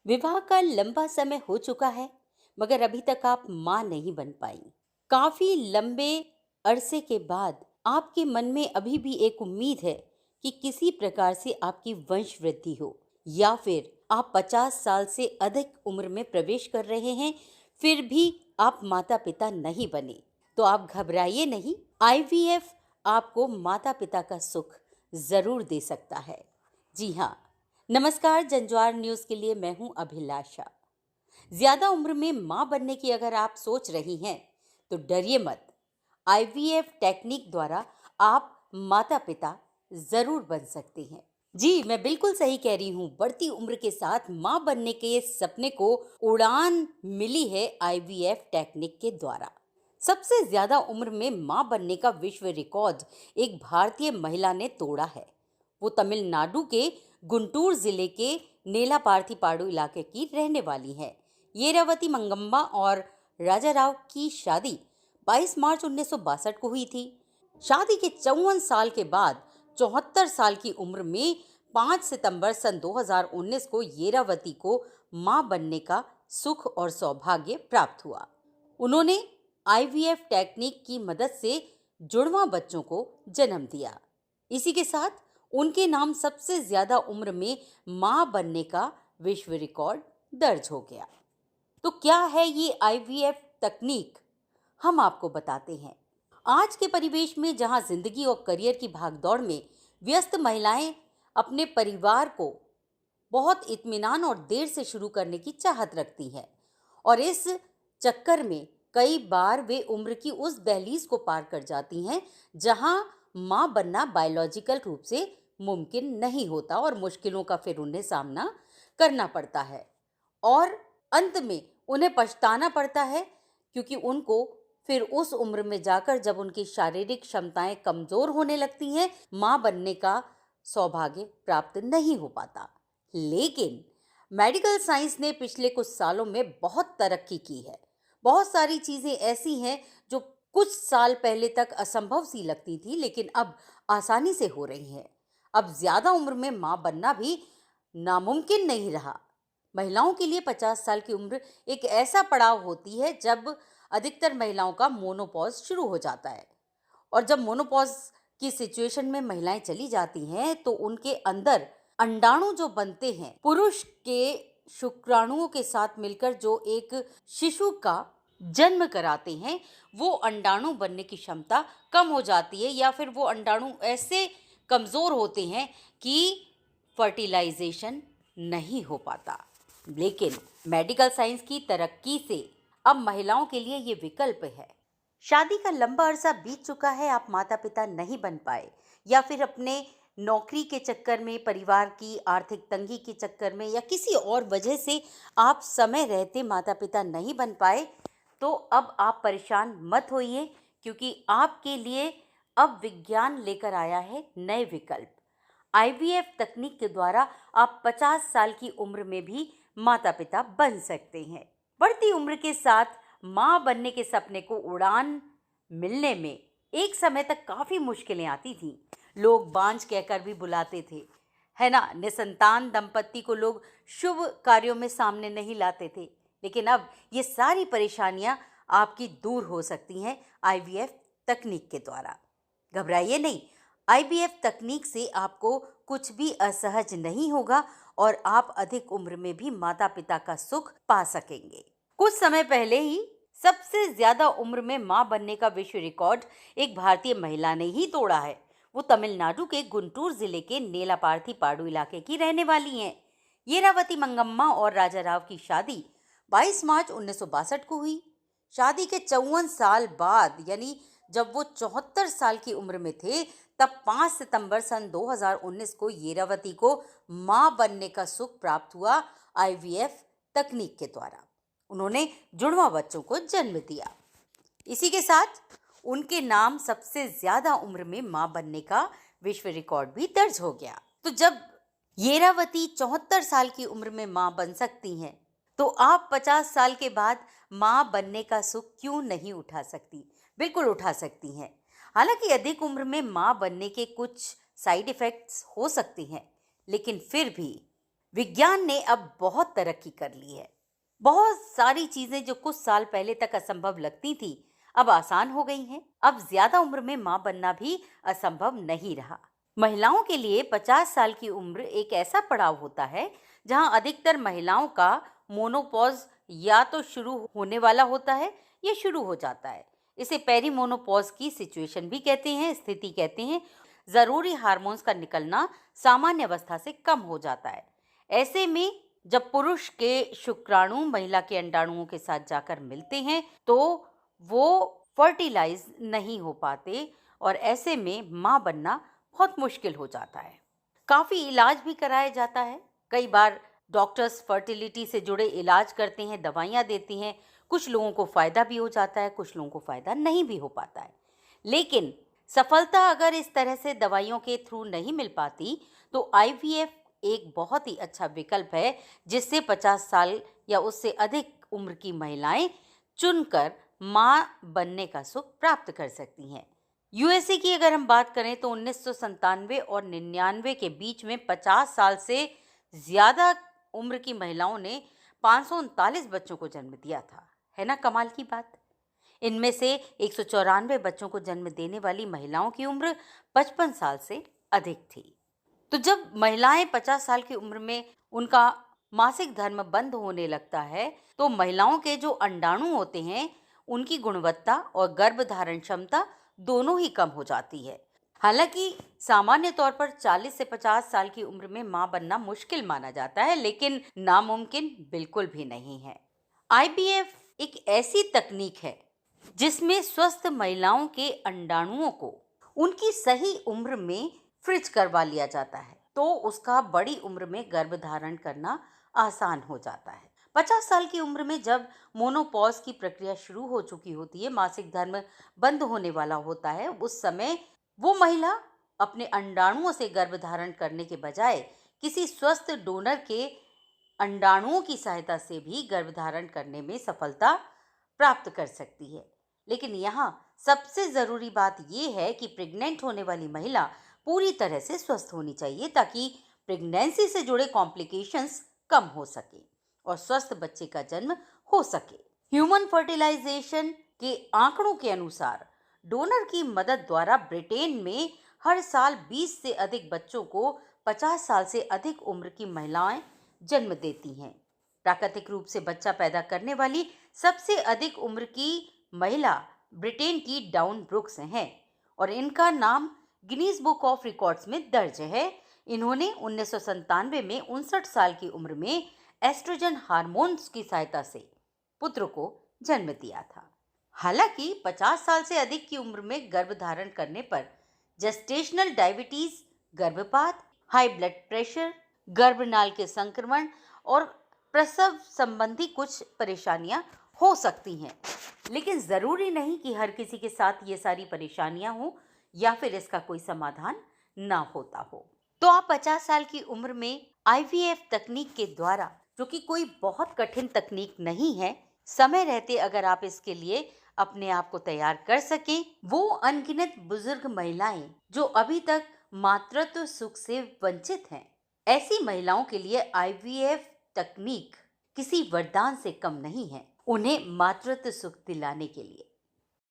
विवाह का लंबा समय हो चुका है, मगर अभी तक आप मां नहीं बन पाई। काफी लंबे अरसे के बाद आपके मन में अभी भी एक उम्मीद है कि किसी प्रकार से आपकी वंश वृद्धि हो, या फिर आप 50 साल से अधिक उम्र में प्रवेश कर रहे हैं, फिर भी आप माता पिता नहीं बने। तो आप घबराइए नहीं। आईवीएफ आपको माता पिता का सुख जरूर दे सकता है। जी हाँ, नमस्कार। जंजवार न्यूज के लिए मैं हूं अभिलाषा। ज्यादा उम्र में मां बनने की अगर आप सोच रही हैं तो डरिए मत। आईवीएफ टेक्निक द्वारा आप माता पिता जरूर बन सकते हैं। जी, मैं बिल्कुल सही कह रही हूँ। बढ़ती उम्र के साथ मां बनने के सपने को उड़ान मिली है आईवीएफ टेक्निक के द्वारा। सबसे ज्यादा उम्र में मां बनने का विश्व रिकॉर्ड एक भारतीय महिला ने तोड़ा है। वो तमिलनाडु के गुंटूर जिले के नेलापार्थीपाडु इलाके की रहने वाली है। येरावती मंगम्मा और राजाराव की शादी 22 मार्च 1962 को हुई थी। शादी के 54 साल के बाद 74 साल की उम्र में 5 सितंबर सन 2019 को येरावती को मां बनने का सुख और सौभाग्य प्राप्त हुआ। उन्होंने आईवीएफ टेक्निक की मदद से जुड़वा बच्चों को जन्म दिया। इसी के साथ उनके नाम सबसे ज्यादा उम्र में मां बनने का विश्व रिकॉर्ड दर्ज हो गया। तो क्या है ये आईवीएफ तकनीक, हम आपको बताते हैं। आज के परिवेश में जहां जिंदगी और करियर की भागदौड़ में व्यस्त महिलाएं अपने परिवार को बहुत इत्मीनान और देर से शुरू करने की चाहत रखती हैं, और इस चक्कर में कई बार वे उम्र की उस दहलीज को पार कर जाती हैं जहां मां बनना बायोलॉजिकल रूप से मुमकिन नहीं होता, और मुश्किलों का फिर उन्हें सामना करना पड़ता है और अंत में उन्हें पछताना पड़ता है, क्योंकि उनको फिर उस उम्र में जाकर जब उनकी शारीरिक क्षमताएं कमजोर होने लगती हैं, मां बनने का सौभाग्य प्राप्त नहीं हो पाता। लेकिन मेडिकल साइंस ने पिछले कुछ सालों में बहुत तरक्की की है। बहुत सारी चीजें ऐसी हैं जो कुछ साल पहले तक असंभव सी लगती थी, लेकिन अब आसानी से हो रही हैं। अब ज्यादा उम्र में मां बनना भी नामुमकिन नहीं रहा। महिलाओं के लिए 50 साल की उम्र एक ऐसा पड़ाव होती है जब अधिकतर महिलाओं का मोनोपॉज शुरू हो जाता है, और जब मोनोपॉज की सिचुएशन में महिलाएं चली जाती हैं तो उनके अंदर अंडाणु जो बनते हैं, पुरुष के शुक्राणुओं के साथ मिलकर जो एक शिशु का जन्म कराते हैं, वो अंडाणु बनने की क्षमता कम हो जाती है, या फिर वो अंडाणु ऐसे कमजोर होते हैं कि फर्टिलाइजेशन नहीं हो पाता। लेकिन मेडिकल साइंस की तरक्की से अब महिलाओं के लिए ये विकल्प है। शादी का लंबा अरसा बीत चुका है, आप माता पिता नहीं बन पाए, या फिर अपने नौकरी के चक्कर में, परिवार की आर्थिक तंगी के चक्कर में, या किसी और वजह से आप समय रहते माता पिता नहीं बन पाए, तो अब आप परेशान मत होइए, क्योंकि आपके लिए अब विज्ञान लेकर आया है नए विकल्प। आईवीएफ तकनीक के द्वारा आप 50 साल की उम्र में भी माता पिता बन सकते हैं। बढ़ती उम्र के साथ मां बनने के सपने को उड़ान मिलने में एक समय तक काफी मुश्किलें आती थीं। लोग बांझ कहकर भी बुलाते थे, है ना। निसंतान दंपत्ति को लोग शुभ कार्यों में सामने नहीं लाते थे। लेकिन अब ये सारी परेशानियां आपकी दूर हो सकती हैं आईवीएफ तकनीक के द्वारा। घबराइए नहीं, आईवीएफ तकनीक से आपको कुछ भी असहज नहीं होगा और आप अधिक उम्र में भी माता पिता का सुख पा सकेंगे। कुछ समय पहले ही सबसे ज्यादा उम्र में मां बनने का विश्व रिकॉर्ड एक भारतीय महिला ने ही तोड़ा है। वो तमिलनाडु के गुंटूर जिले के नेलापार्थीपाडु इलाके की रहने वाली हैं। येरावती मंगम्मा और राजाराव की शादी 22 मार्च 1962 को हुई। शादी के 54 साल बाद, यानी जब वो 74 साल की उम्र में थे, तब 5 सितंबर सन 2019 को येरावती को मां बनने का सुख प्राप्त हुआ आईवीएफ तकनीक के द्वारा। उन्होंने जुड़वा बच्चों को जन्म दिया। इसी के साथ उनके नाम सबसे ज्यादा उम्र में मां बनने का विश्व रिकॉर्ड भी दर्ज हो गया। तो जब येरावती 74 साल की उम्र में मां बन सकती हैं, तो आप 50 साल के बाद मां बनने का सुख क्यों नहीं उठा सकती? बिल्कुल उठा सकती हैं। हालांकि अधिक उम्र में मां बनने के कुछ साइड इफेक्ट्स हो सकते हैं, लेकिन फिर भी विज्ञान ने अब बहुत तरक्की कर ली है। बहुत सारी चीजें जो कुछ साल पहले तक असंभव लगती थी, अब आसान हो गई हैं। अब ज्यादा उम्र में मां बनना भी असंभव नहीं रहा। महिलाओं के लिए 50 साल की उम्र एक ऐसा पड़ाव होता है जहां अधिकतर महिलाओं का मोनोपॉज या तो शुरू होने वाला होता है या शुरू हो जाता है। इसे पेरीमोनोपॉज की सिचुएशन भी कहते हैं, स्थिति कहते हैं। जरूरी हार्मोन्स का निकलना सामान्य अवस्था से कम हो जाता है। ऐसे में जब पुरुष के शुक्राणु महिला के अंडाणुओं के साथ जाकर मिलते हैं तो वो फर्टिलाइज नहीं हो पाते और ऐसे में मां बनना बहुत मुश्किल हो जाता है। काफी इलाज भी कराया जाता है। कई बार डॉक्टर्स फर्टिलिटी से जुड़े इलाज करते हैं, दवाइयाँ देती हैं। कुछ लोगों को फायदा भी हो जाता है, कुछ लोगों को फायदा नहीं भी हो पाता है। लेकिन सफलता अगर इस तरह से दवाइयों के थ्रू नहीं मिल पाती तो आईवीएफ एक बहुत ही अच्छा विकल्प है जिससे 50 साल या उससे अधिक उम्र की महिलाएं चुनकर मां बनने का सुख प्राप्त कर सकती हैं। यूएसए की अगर हम बात करें तो 1997 और 99 के बीच में 50 साल से ज्यादा उम्र की महिलाओं ने 539 बच्चों को जन्म दिया था। है ना कमाल की बात। इनमें से 194 बच्चों को जन्म देने वाली महिलाओं की उम्र 55 साल से अधिक थी। तो जब महिलाएं 50 साल की उम्र में उनका मासिक धर्म बंद होने लगता है तो महिलाओं के जो अंडाणु होते हैं उनकी गुणवत्ता और गर्भधारण क्षमता दोनों ही कम हो जाती है। हालांकि सामान्य तौर पर 40 से 50 साल की उम्र में मां बनना मुश्किल माना जाता है, लेकिन नामुमकिन बिल्कुल भी नहीं है। आईवीएफ एक ऐसी तकनीक है जिसमें स्वस्थ महिलाओं के अंडाणुओं को उनकी सही उम्र में फ्रिज करवा लिया जाता है तो उसका बड़ी उम्र में गर्भधारण करना आसान हो जाता है। 50 साल की उम्र में जब मोनोपॉज की प्रक्रिया शुरू हो चुकी होती है, मासिक धर्म बंद होने वाला होता है, उस समय वो महिला अपने अंडाणुओं से गर्भधारण करने के बजाय किसी स्वस्थ डोनर के अंडाणुओं की सहायता से भी गर्भधारण करने में सफलता प्राप्त कर सकती है। लेकिन यहाँ सबसे जरूरी बात यह है कि प्रेग्नेंट होने वाली महिला पूरी तरह से स्वस्थ होनी चाहिए ताकि प्रेगनेंसी से जुड़े कॉम्प्लिकेशंस कम हो सके और स्वस्थ बच्चे का जन्म हो सके। ह्यूमन फर्टिलाइजेशन के आंकड़ों के अनुसार डोनर की मदद द्वारा ब्रिटेन में हर साल 20 से अधिक बच्चों को 50 साल से अधिक उम्र की महिलाएं जन्म देती हैं। प्राकृतिक रूप से बच्चा पैदा करने वाली सबसे अधिक उम्र की महिला ब्रिटेन की डाउन ब्रुक्स हैं और इनका नाम गिनीज बुक ऑफ रिकॉर्ड्स में दर्ज है। इन्होंने 1997 में 59 साल की उम्र में एस्ट्रोजन हार्मोन्स की सहायता से पुत्र को जन्म दिया था। हालांकि 50 साल से अधिक की उम्र में गर्भधारण करने पर जेस्टेशनल डायबिटीज, गर्भपात, हाई ब्लड प्रेशर, गर्भनाल के संक्रमण और प्रसव संबंधी कुछ परेशानियां हो सकती हैं। लेकिन जरूरी नहीं कि हर किसी के साथ ये सारी परेशानियां हो या फिर इसका कोई समाधान ना होता हो। तो आप 50 साल की उम्र में आईवीएफ तकनीक के द्वारा, जो कि कोई बहुत कठिन तकनीक नहीं है, समय रहते अगर आप इसके लिए अपने आप को तैयार कर सकें, वो अनगिनत बुजुर्ग महिलाएं जो अभी तक मातृत्व सुख से वंचित हैं, ऐसी महिलाओं के लिए आईवीएफ तकनीक किसी वरदान से कम नहीं है उन्हें मातृत्व सुख दिलाने के लिए।